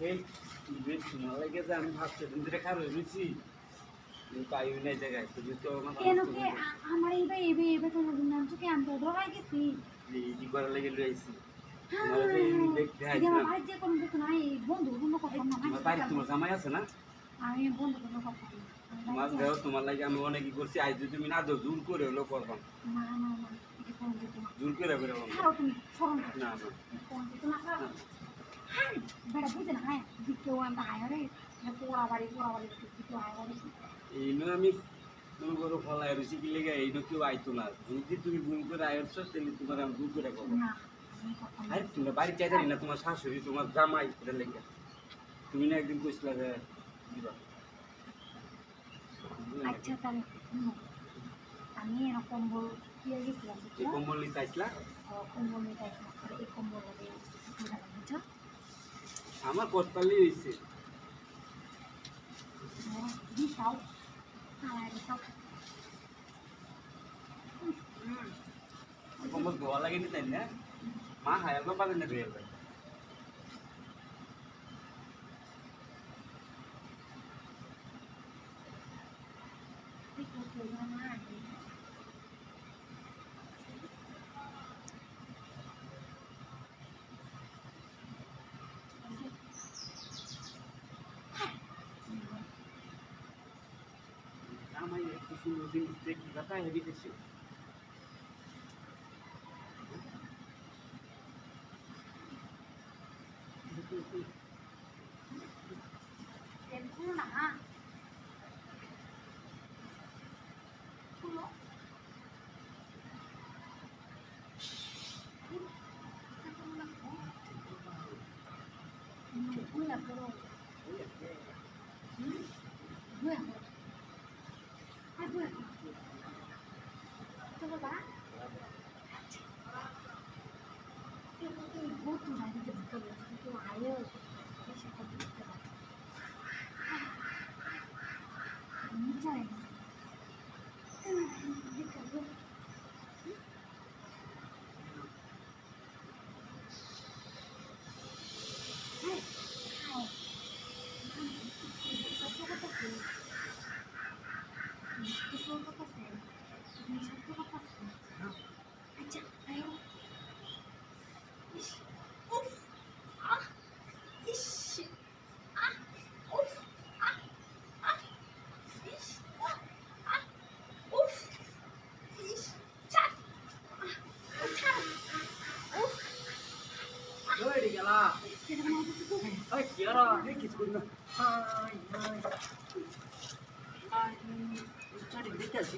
এই তোমার লাগে যে আমি ভাবছি তুমি যেটা খারাপ হয়েছি পাইও নাই জায়গায় তুমি তো কেন কে আমার এইবে তো নাম কি আমি তো ধরাই গেছি এই করার লাগে লই আইছি হ্যাঁ তোমার দেখতে এই আমার আইছিলাম ভাই যে কোন দেখো না এই বন্ধু কোনো কথা না তোমার বাড়ি তোমার জামাই আছে না আমি বন্ধু কোনো কথা না তোমার দেহ তোমার লাগে আমি অনেকই করছি আজ যদি তুমি না দাও জোর করে হলো করবাম না না না এটা কোন দিত না জোর করে করে ছাড়ো তুমি শরম না না কোন দিত না হ্যাঁ বেড়া বুঝে না হ্যাঁ দিকেও আমরা আয়ারে পোড়া বাড়ি দিকেও আয়ারে এই নয় আমি তুমি করো ফলায় রুচি কি লেগে এই কেউ আইতো না যদি তুমি ভুল করে আয়ছ তাহলে তোমার আমি জোর করে করবো না আরে তোমরা বাড়ি চাইতারি না তোমার শাশুড়ি তোমার জামাই এটা লেগে তুমি না একদিন কইছিলা যে দিবা আচ্ছা তাহলে আমি এরকম কম্বল দিয়ে গেছিলাম এই কম্বল নিতে আইসলা কম্বল নিতে আসলাম এই কম্বল বুঝছো আমার কষ্টালি হয়েছে দিশাও দিশাও কম্বল ধোয়া লাগেনি তাই না মা হায়াল তো পাবেন না ধুয়ে যাবে আমার একটু সুন্দর জিনিস দেখি কথা হেভি দেখছি না কিছু করি না দেখতে আসি